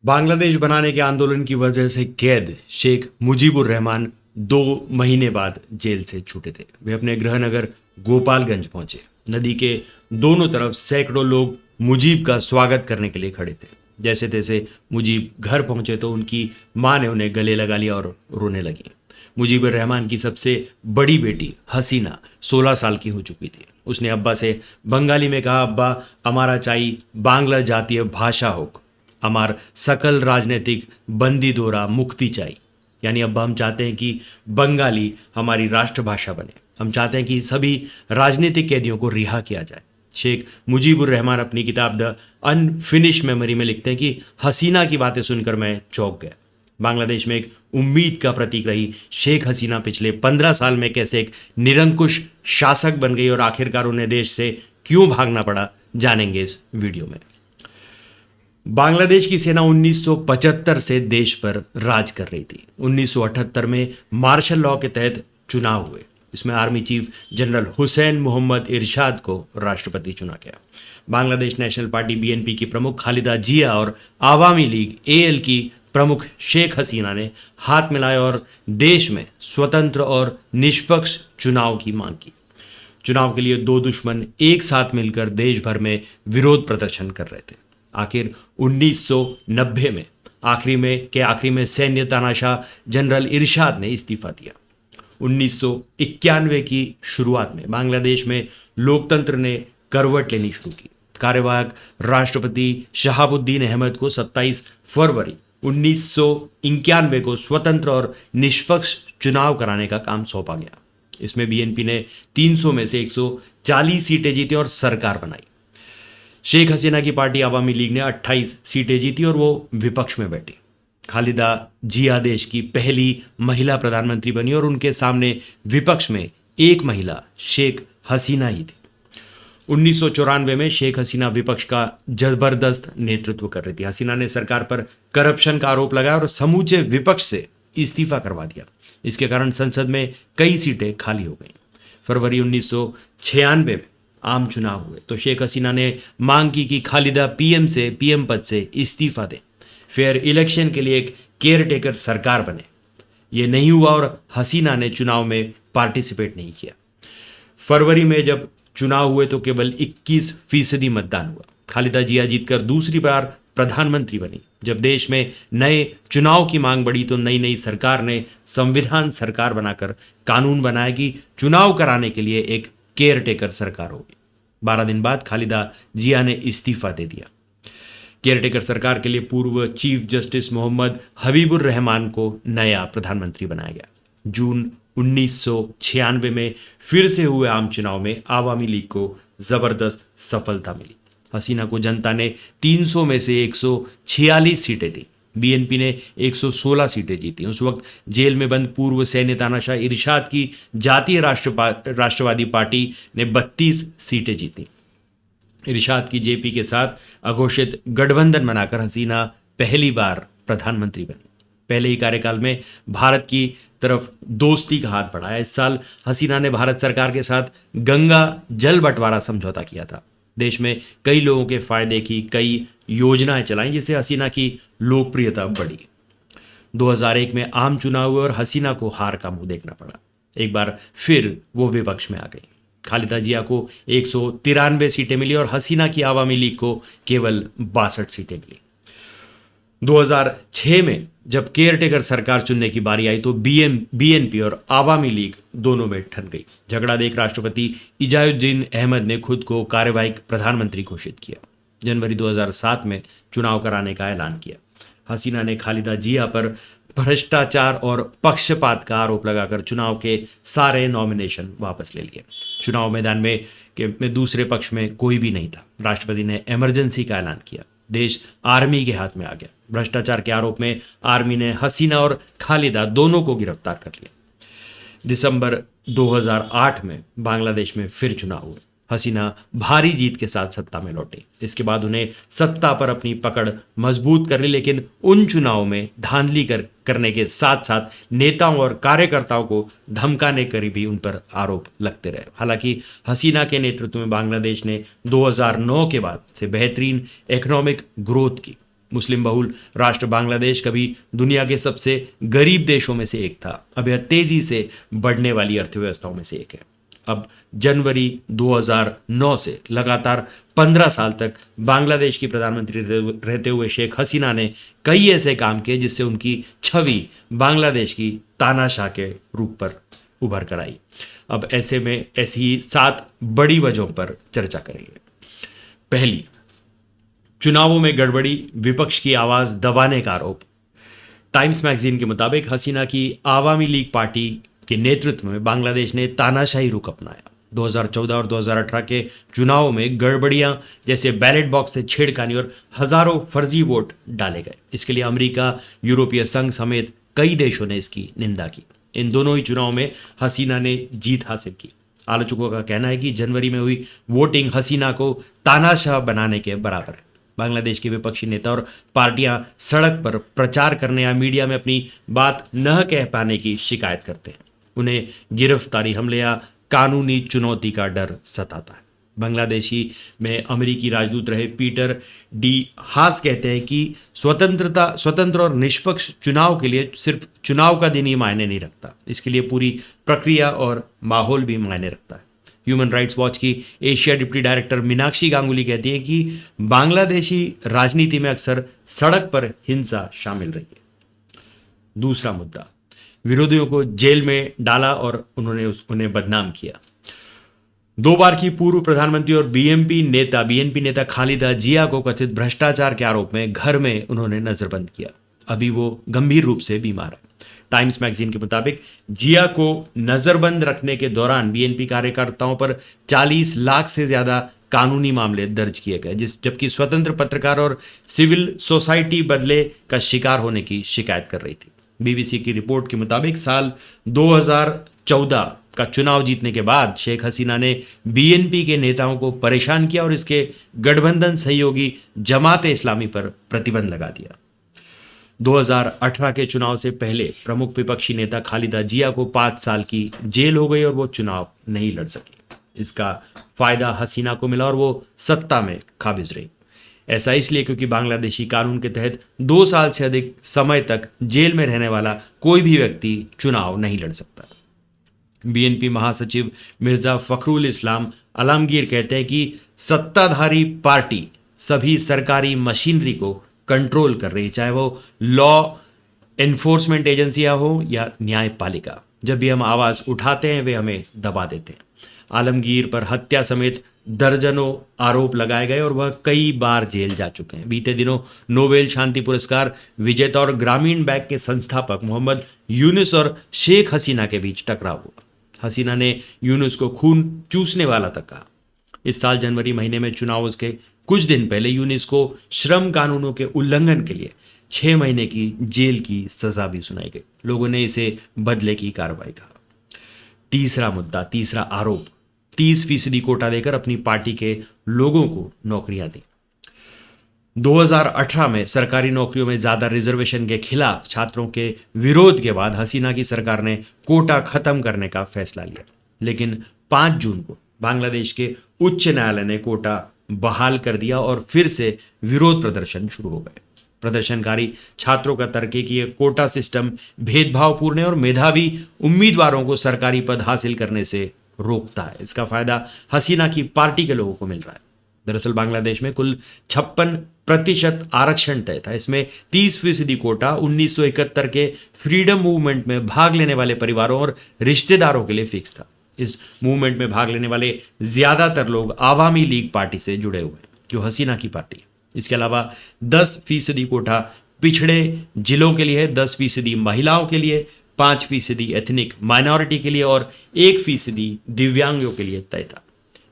बांग्लादेश बनाने के आंदोलन की वजह से कैद शेख मुजीबुर रहमान 2 महीने बाद जेल से छूटे थे। वे अपने गृहनगर गोपालगंज पहुंचे। नदी के दोनों तरफ सैकड़ों लोग मुजीब का स्वागत करने के लिए खड़े थे। जैसे तैसे मुजीब घर पहुंचे तो उनकी मां ने उन्हें गले लगा लिया और रोने लगी। मुजीबुर रहमान की सबसे बड़ी बेटी हसीना 16 साल की हो चुकी थी। उसने अब्बा से बंगाली में कहा, अब्बा हमारा चाहिए बांग्ला जातीय भाषा होक, हमार सकल राजनीतिक बंदी दोरा मुक्ति चाहिए। यानी अब्बा हम चाहते हैं कि बंगाली हमारी राष्ट्रभाषा बने। हम चाहते हैं कि सभी राजनीतिक कैदियों को रिहा किया जाए। शेख मुजीबुर रहमान अपनी किताब द अनफिनिश मेमोरी में लिखते हैं कि हसीना की बातें सुनकर मैं चौंक गया। बांग्लादेश में एक उम्मीद का प्रतीक रही शेख हसीना पिछले 15 साल में कैसे एक निरंकुश शासक बन गई और आखिरकार उन्हें देश से क्यों भागना पड़ा, जानेंगे इस वीडियो में। बांग्लादेश की सेना 1975 से देश पर राज कर रही थी। 1978 में मार्शल लॉ के तहत चुनाव हुए। इसमें army chief general Hussain Muhammad Ershad को राष्ट्रपति चुना गया। बांग्लादेश नेशनल पार्टी बीएनपी की प्रमुख खालिदा जिया और आवामी लीग एएल की प्रमुख शेख हसीना ने हाथ मिलाए और देश में स्वतंत्र और निष्पक्ष चुनाव की मांग की। चुनाव के लिए दो दुश्मन एक साथ मिलकर देश भर में विरोध प्रदर्शन कर रहे थे। आखिर 1990 में आखिरी में सैन्य तानाशाह जनरल इरशाद ने इस्तीफा दिया। 1991 की शुरुआत में बांग्लादेश में लोकतंत्र ने करवट लेनी शुरू की। कार्यवाहक राष्ट्रपति शहाबुद्दीन अहमद को 27 फरवरी 1991 को स्वतंत्र और निष्पक्ष चुनाव कराने का काम सौंपा गया। इसमें बीएनपी ने 300 में से 140 सीटें जीती और सरकार बनाई। शेख हसीना की पार्टी आवामी लीग ने 28 सीटें जीती और वो विपक्ष में बैठी। खालिदा जिया देश की पहली महिला प्रधानमंत्री बनी और उनके सामने विपक्ष में एक महिला शेख हसीना ही थी। 1994 में शेख हसीना विपक्ष का जबरदस्त नेतृत्व कर रही थी। हसीना ने सरकार पर करप्शन का आरोप लगाया और समूचे विपक्ष से इस्तीफा करवा दिया। इसके कारण संसद में कई सीटें खाली हो गईं। फरवरी 1996 में आम चुनाव हुए तो शेख हसीना ने मांग की कि खालिदा पीएम पद से इस्तीफा दें, फेयर इलेक्शन के लिए एक केयरटेकर सरकार बने। ये नहीं हुआ और हसीना ने चुनाव में पार्टिसिपेट नहीं किया। फरवरी में जब चुनाव हुए तो केवल 21% मतदान हुआ। खालिदा जिया जीतकर दूसरी बार प्रधानमंत्री बनी। जब देश में नए चुनाव की मांग बढ़ी तो नई सरकार ने संविधान सरकार बनाकर कानून बनाया कि चुनाव कराने के लिए एक केयरटेकर सरकार होगी। 12 दिन बाद खालिदा जिया ने इस्तीफा दे दिया। केयरटेकर सरकार के लिए पूर्व चीफ जस्टिस मोहम्मद हबीबुर रहमान को नया प्रधानमंत्री बनाया गया। जून 1996 में फिर से हुए आम चुनाव में आवामी लीग को जबरदस्त सफलता मिली। हसीना को जनता ने 300 में से 146 सीटें दी। बीएनपी ने 116 सीटें जीती। उस वक्त जेल में बंद पूर्व सैन्य तानाशाह इरशाद की जातीय राष्ट्रवादी पार्टी ने 32 सीटें जीती। इरशाद की जेपी के साथ अघोषित गठबंधन बनाकर हसीना पहली बार प्रधानमंत्री बनी। पहले ही कार्यकाल में भारत की तरफ दोस्ती का हाथ बढ़ाया। इस साल हसीना ने भारत सरकार के साथ गंगा जल बंटवारा समझौता किया था। देश में कई लोगों के फायदे की कई योजनाएं चलाई जिससे हसीना की लोकप्रियता बढ़ी। 2001 में आम चुनाव हुए और हसीना को हार का मुंह देखना पड़ा। एक बार फिर वो विपक्ष में आ गई। खालिदा जिया को 193 सीटें मिली और हसीना की आवामी लीग को केवल 62 सीटें मिली। 2006 में जब केयरटेकर सरकार चुनने की बारी आई तो बीएनपी और आवामी लीग दोनों में ठन गई। झगड़ा देख राष्ट्रपति इजाजुद्दीन अहमद ने खुद को कार्यवाहक प्रधानमंत्री घोषित किया। जनवरी 2007 में चुनाव कराने का ऐलान किया। हसीना ने खालिदा जिया पर भ्रष्टाचार और पक्षपात का आरोप लगाकर चुनाव के सारे नॉमिनेशन वापस ले लिए। चुनाव मैदान में दूसरे पक्ष में कोई भी नहीं था। राष्ट्रपति ने इमरजेंसी का ऐलान किया। देश आर्मी के हाथ में आ गया। भ्रष्टाचार के आरोप में आर्मी ने हसीना और खालिदा दोनों को गिरफ्तार कर लिया। दिसंबर 2008 में बांग्लादेश में फिर चुनाव हुए। हसीना भारी जीत के साथ सत्ता में लौटे। इसके बाद उन्हें सत्ता पर अपनी पकड़ मजबूत कर ली, लेकिन उन चुनाव में धांधली करने के साथ साथ नेताओं और कार्यकर्ताओं को धमकाने कर भी उन पर आरोप लगते रहे। हालांकि हसीना के नेतृत्व में बांग्लादेश ने 2009 के बाद से बेहतरीन इकोनॉमिक ग्रोथ की। मुस्लिम बहुल राष्ट्र बांग्लादेश कभी दुनिया के सबसे गरीब देशों में से एक था, अब यह तेजी से बढ़ने वाली अर्थव्यवस्थाओं में से एक है। अब जनवरी 2009 से लगातार 15 साल तक बांग्लादेश की प्रधानमंत्री रहते हुए शेख हसीना ने कई ऐसे काम किए जिससे उनकी छवि बांग्लादेश की तानाशाह के रूप पर उभर कर आई। अब ऐसे में ऐसी 7 बड़ी वजहों पर चर्चा करेंगे। पहली, चुनावों में गड़बड़ी, विपक्ष की आवाज दबाने का आरोप। टाइम्स मैगजीन के मुताबिक हसीना की आवामी लीग पार्टी के नेतृत्व में बांग्लादेश ने तानाशाही रुख अपनाया। 2014 और 2018 के चुनावों में गड़बड़ियां जैसे बैलेट बॉक्स से छेड़खानी और हजारों फर्जी वोट डाले गए। इसके लिए अमेरिका, यूरोपीय संघ समेत कई देशों ने इसकी निंदा की। इन दोनों ही चुनाव में हसीना ने जीत हासिल की। आलोचकों का कहना है कि जनवरी में हुई वोटिंग हसीना को तानाशाह बनाने के बराबर है। बांग्लादेश के विपक्षी नेता और पार्टियां सड़क पर प्रचार करने या मीडिया में अपनी बात न कह पाने की शिकायत करते हैं। उन्हें गिरफ्तारी, हमले या कानूनी चुनौती का डर सताता है। बांग्लादेशी में अमेरिकी राजदूत रहे पीटर डी हास कहते हैं कि स्वतंत्र और निष्पक्ष चुनाव के लिए सिर्फ चुनाव का दिन ही मायने नहीं रखता, इसके लिए पूरी प्रक्रिया और माहौल भी मायने रखता है। ह्यूमन राइट्स वॉच की Asia deputy director Meenakshi Ganguly कहती हैं कि बांग्लादेशी राजनीति में अक्सर सड़क पर हिंसा शामिल रही है। दूसरा मुद्दा, विरोधियों को जेल में डाला और उन्हें बदनाम किया। 2 बार की पूर्व प्रधानमंत्री और बीएनपी नेता खालिदा जिया को कथित भ्रष्टाचार के आरोप में घर में उन्होंने नजरबंद किया। अभी वो गंभीर रूप से बीमार है। टाइम्स मैगजीन के मुताबिक जिया को नजरबंद रखने के दौरान बीएनपी कार्यकर्ताओं पर 40 लाख से ज्यादा कानूनी मामले दर्ज किए गए, जबकि स्वतंत्र पत्रकार और सिविल सोसाइटी बदले का शिकार होने की शिकायत कर रही थी। बीबीसी की रिपोर्ट के मुताबिक साल 2014 का चुनाव जीतने के बाद शेख हसीना ने बीएनपी के नेताओं को परेशान किया और इसके गठबंधन सहयोगी जमाते इस्लामी पर प्रतिबंध लगा दिया। 2018 के चुनाव से पहले प्रमुख विपक्षी नेता खालिदा जिया को 5 साल की जेल हो गई और वो चुनाव नहीं लड़ सकी। इसका फायदा हसीना को मिला और वो सत्ता में काबिज रही। ऐसा इसलिए क्योंकि बांग्लादेशी कानून के तहत 2 साल से अधिक समय तक जेल में रहने वाला कोई भी व्यक्ति चुनाव नहीं लड़ सकता। बीएनपी महासचिव मिर्जा फखरुल इस्लाम आलमगीर कहते हैं कि सत्ताधारी पार्टी सभी सरकारी मशीनरी को कंट्रोल कर रही, चाहे वो लॉ एनफोर्समेंट एजेंसियां हो या न्यायपालिका। जब भी हम आवाज उठाते हैं वे हमें दबा देते हैं। आलमगीर पर हत्या समेत दर्जनों आरोप लगाए गए और वह कई बार जेल जा चुके हैं। बीते दिनों नोबेल शांति पुरस्कार विजेता और ग्रामीण बैंक के संस्थापक मोहम्मद यूनुस और शेख हसीना के बीच टकराव हुआ। हसीना ने यूनुस को खून चूसने वाला तक कहा। इस साल जनवरी महीने में चुनाव के कुछ दिन पहले यूनुस को श्रम कानूनों के उल्लंघन के लिए 6 महीने की जेल की सजा भी सुनाई गई। लोगों ने इसे बदले की कार्रवाई कहा। तीसरा आरोप, 30% कोटा देकर अपनी पार्टी के लोगों को नौकरियां दी। 2018 में सरकारी नौकरियों में ज्यादा रिजर्वेशन के खिलाफ छात्रों के विरोध के बाद हसीना की सरकार ने कोटा खत्म करने का फैसला लिया, लेकिन 5 जून को बांग्लादेश के उच्च न्यायालय ने कोटा बहाल कर दिया और फिर से विरोध प्रदर्शन शुरू हो गए। प्रदर्शनकारी छात्रों का तर्क है कि यह कोटा सिस्टम भेदभावपूर्ण है और मेधावी उम्मीदवारों को सरकारी पद हासिल करने से रोकता है। इसका फायदा हसीना की पार्टी के लोगों को मिल रहा है। दरअसल बांग्लादेश में कुल 56% आरक्षण तय था। इसमें 30% कोटा 1971 के फ्रीडम मूवमेंट में भाग लेने वाले परिवारों और रिश्तेदारों के लिए फिक्स था। इस मूवमेंट में भाग लेने वाले ज्यादातर लोग आवामी लीग पार्टी से जुड़े हुए हैं, जो हसीना की पार्टी है। इसके अलावा 10% कोटा पिछड़े जिलों के लिए है, 10% महिलाओं के लिए, 5% एथनिक माइनॉरिटी के लिए और 1% दिव्यांगों के लिए तय था।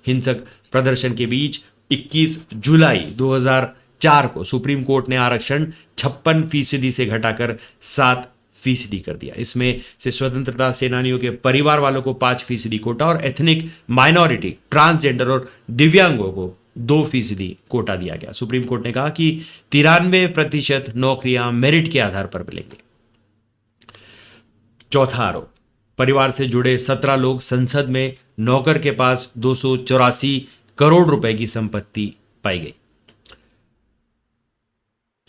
हिंसक प्रदर्शन के बीच 21 जुलाई 2004 को सुप्रीम कोर्ट ने आरक्षण 56% से घटाकर 7% कर दिया। इसमें से स्वतंत्रता सेनानियों के परिवार वालों को 5% कोटा और एथनिक माइनॉरिटी, ट्रांसजेंडर और दिव्यांगों को 2% कोटा दिया गया। सुप्रीम कोर्ट ने कहा कि 93% नौकरियां मेरिट के आधार पर मिलेंगी। चौथा आरोप, परिवार से जुड़े 17 लोग संसद में नौकर के पास 284 करोड़ रुपए की संपत्ति पाई गई।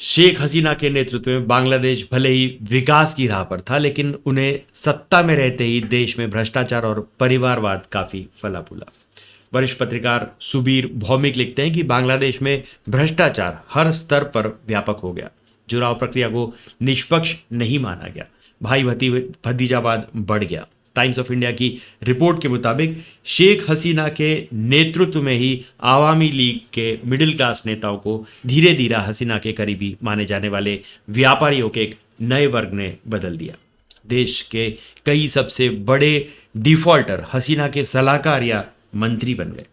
शेख हसीना के नेतृत्व में बांग्लादेश भले ही विकास की राह पर था, लेकिन उन्हें सत्ता में रहते ही देश में भ्रष्टाचार और परिवारवाद काफी फला फूला। वरिष्ठ पत्रकार सुबीर भौमिक लिखते हैं कि बांग्लादेश में भ्रष्टाचार हर स्तर पर व्यापक हो गया, चुनाव प्रक्रिया को निष्पक्ष नहीं माना गया, भाई भतीजावाद बढ़ गया। टाइम्स ऑफ इंडिया की रिपोर्ट के मुताबिक शेख हसीना के नेतृत्व में ही आवामी लीग के मिडिल क्लास नेताओं को धीरे धीरे हसीना के करीबी माने जाने वाले व्यापारियों के एक नए वर्ग ने बदल दिया। देश के कई सबसे बड़े डिफॉल्टर हसीना के सलाहकार या मंत्री बन गए।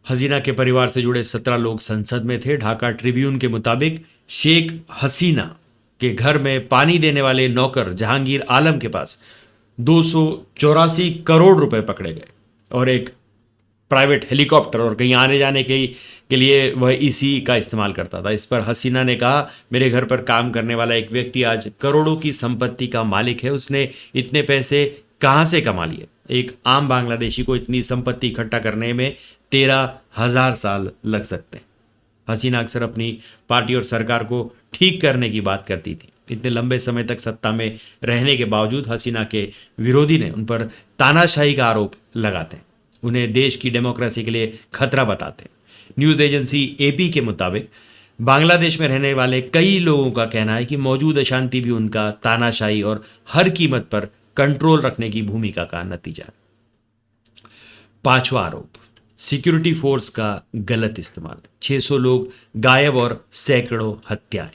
हसीना के परिवार से जुड़े 17 लोग संसद में थे। ढाका ट्रिब्यून के मुताबिक शेख हसीना के घर में पानी देने वाले नौकर जहांगीर आलम के पास 284 करोड़ रुपए पकड़े गए और एक प्राइवेट हेलीकॉप्टर और कहीं आने जाने के लिए वह इसी का इस्तेमाल करता था। इस पर हसीना ने कहा, मेरे घर पर काम करने वाला एक व्यक्ति आज करोड़ों की संपत्ति का मालिक है, उसने इतने पैसे कहाँ से कमा लिए? एक आम बांग्लादेशी को इतनी संपत्ति इकट्ठा करने में 13,000 साल लग सकते हैं। हसीना अक्सर अपनी पार्टी और सरकार को ठीक करने की बात करती थी। इतने लंबे समय तक सत्ता में रहने के बावजूद हसीना के विरोधी ने उन पर तानाशाही का आरोप लगाते हैं, उन्हें देश की डेमोक्रेसी के लिए खतरा बताते हैं। न्यूज़ एजेंसी एपी के मुताबिक बांग्लादेश में रहने वाले कई लोगों का कहना है कि मौजूद अशांति भी उनका तानाशाही और हर कीमत पर कंट्रोल रखने की भूमिका का नतीजा है। पांचवा आरोप, सिक्योरिटी फोर्स का गलत इस्तेमाल। 600 लोग गायब और सैकड़ों हत्याएं।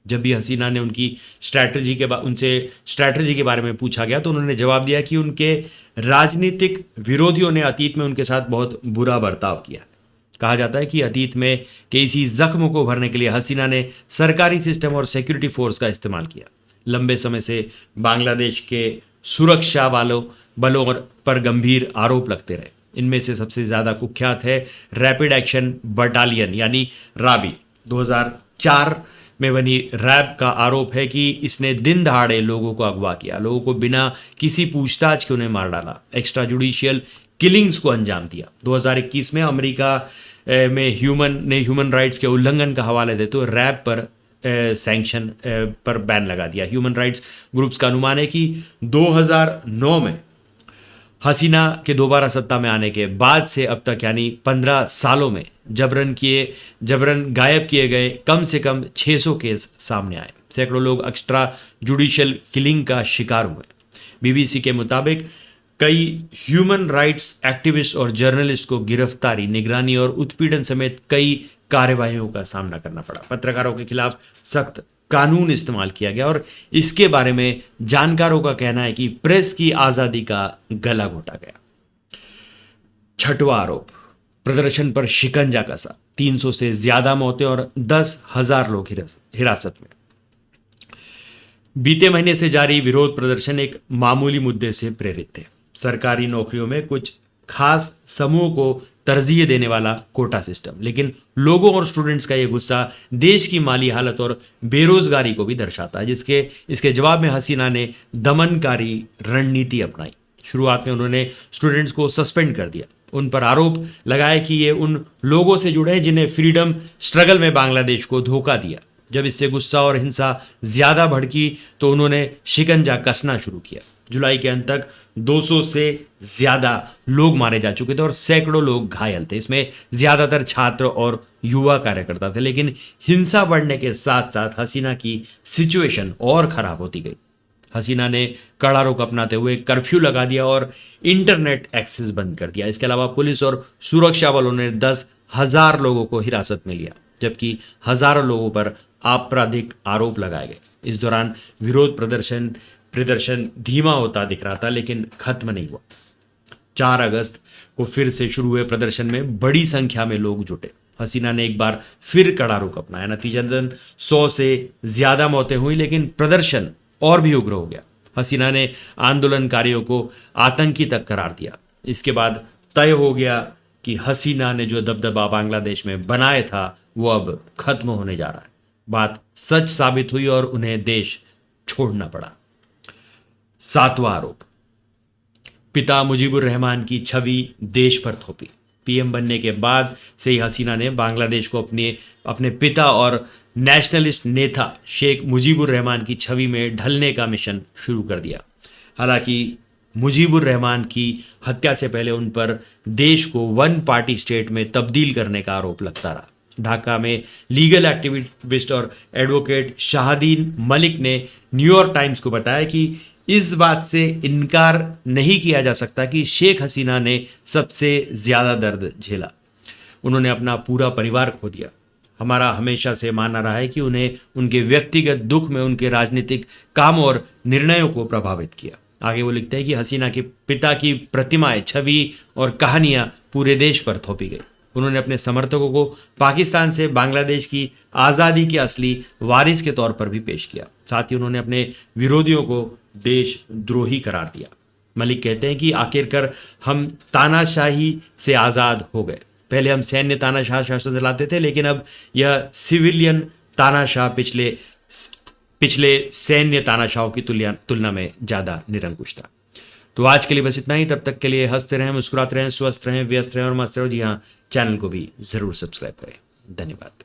जब भी हसीना ने उनसे स्ट्रैटेजी के बारे में पूछा गया तो उन्होंने जवाब दिया कि उनके राजनीतिक विरोधियों ने अतीत में उनके साथ बहुत बुरा बर्ताव किया। कहा जाता है कि अतीत में के इसी जख्म को भरने के लिए हसीना ने सरकारी सिस्टम और सिक्योरिटी फोर्स का इस्तेमाल किया। लंबे समय से बांग्लादेश के सुरक्षा बलों पर गंभीर आरोप लगते रहे। इनमें से सबसे ज़्यादा कुख्यात है रैपिड एक्शन बटालियन यानी राबी। 2004 में बनी रैब का आरोप है कि इसने दिन दहाड़े लोगों को अगवा किया, लोगों को बिना किसी पूछताछ के उन्हें मार डाला, एक्स्ट्रा जुडिशियल किलिंग्स को अंजाम दिया। 2021 में अमेरिका में ह्यूमन राइट्स के उल्लंघन का हवाला देते हुए रैब पर सैंक्शन पर बैन लगा दिया। ह्यूमन राइट्स ग्रुप्स का अनुमान है कि 2009 में हसीना के दोबारा सत्ता में आने के बाद से अब तक यानी 15 सालों में जबरन गायब किए गए कम से कम 600 केस सामने आए। सैकड़ों लोग एक्स्ट्रा जुडिशियल किलिंग का शिकार हुए। बीबीसी के मुताबिक कई ह्यूमन राइट्स एक्टिविस्ट और जर्नलिस्ट को गिरफ्तारी, निगरानी और उत्पीड़न समेत कई कार्यवाहियों का सामना करना पड़ा। पत्रकारों के खिलाफ सख्त कानून इस्तेमाल किया गया और इसके बारे में जानकारों का कहना है कि प्रेस की आजादी का गला घोटा गया। छठवां आरोप, प्रदर्शन पर शिकंजा कसा। 300 से ज्यादा मौतें और 10,000 लोग हिरासत में। बीते महीने से जारी विरोध प्रदर्शन एक मामूली मुद्दे से प्रेरित थे, सरकारी नौकरियों में कुछ खास समूह को तरजीह देने वाला कोटा सिस्टम। लेकिन लोगों और स्टूडेंट्स का यह गुस्सा देश की माली हालत और बेरोजगारी को भी दर्शाता है, इसके जवाब में हसीना ने दमनकारी रणनीति अपनाई। शुरुआत में उन्होंने स्टूडेंट्स को सस्पेंड कर दिया, उन पर आरोप लगाया कि ये उन लोगों से जुड़े हैं जिन्हें फ्रीडम स्ट्रगल में बांग्लादेश को धोखा दिया। जब इससे गुस्सा और हिंसा ज्यादा भड़की तो उन्होंने शिकंजा कसना शुरू किया। जुलाई के अंत तक 200 से ज्यादा लोग मारे जा चुके थे और सैकड़ों लोग घायल थे। इसमें ज्यादातर छात्र और युवा कार्यकर्ता थे। लेकिन हिंसा बढ़ने के साथ साथ हसीना की सिचुएशन और खराब होती गई। हसीना ने कड़ा रुख अपनाते हुए कर्फ्यू लगा दिया और इंटरनेट एक्सेस बंद कर दिया। इसके अलावा पुलिस और सुरक्षा बलों ने 10,000 लोगों को हिरासत में लिया, जबकि हजारों लोगों पर आपराधिक आरोप लगाए गए। इस दौरान विरोध प्रदर्शन धीमा होता दिख रहा था, लेकिन खत्म नहीं हुआ। 4 अगस्त को फिर से शुरू हुए प्रदर्शन में बड़ी संख्या में लोग जुटे। हसीना ने एक बार फिर कड़ा रुख अपनाया। नतीजतन 100 से ज्यादा मौतें हुई, लेकिन प्रदर्शन और भी उग्र हो गया। हसीना ने आंदोलनकारियों को आतंकी तक करार दिया। इसके बाद तय हो गया कि हसीना ने जो दबदबा बांग्लादेश में बनाया था वो अब खत्म होने जा रहा है। बात सच साबित हुई और उन्हें देश छोड़ना पड़ा। 7वां आरोप, पिता मुजीबुर रहमान की छवि देश पर थोपी। पीएम बनने के बाद से ही हसीना ने बांग्लादेश को अपने पिता और नेशनलिस्ट नेता शेख मुजीबुर रहमान की छवि में ढलने का मिशन शुरू कर दिया। हालांकि मुजीबुर रहमान की हत्या से पहले उन पर देश को वन पार्टी स्टेट में तब्दील करने का आरोप लगता रहा। ढाका में लीगल एक्टिविस्ट और एडवोकेट शाहदीन मलिक ने न्यूयॉर्क टाइम्स को बताया कि इस बात से इनकार नहीं किया जा सकता कि शेख हसीना ने सबसे ज्यादा दर्द झेला। उन्होंने अपना पूरा परिवार खो दिया। हमारा हमेशा से मानना रहा है कि उन्हें उनके व्यक्तिगत दुख में उनके राजनीतिक काम और निर्णयों को प्रभावित किया। आगे वो लिखते हैं कि हसीना के पिता की प्रतिमाएं, छवि और कहानियां पूरे देश पर थोपी गई। उन्होंने अपने समर्थकों को पाकिस्तान से बांग्लादेश की आज़ादी के असली वारिस के तौर पर भी पेश किया। साथ ही उन्होंने अपने विरोधियों को देशद्रोही करार दिया। मलिक कहते हैं कि आखिरकार हम तानाशाही से आज़ाद हो गए। पहले हम सैन्य तानाशाह शासन चलाते थे, लेकिन अब यह सिविलियन तानाशाह पिछले सैन्य तानाशाहों की तुलना में ज़्यादा निरंकुश था। तो आज के लिए बस इतना ही। तब तक के लिए हंसते रहें, मुस्कुराते रहें, स्वस्थ रहें, व्यस्त रहें और मस्त रहें। जी हाँ, चैनल को भी ज़रूर सब्सक्राइब करें। धन्यवाद।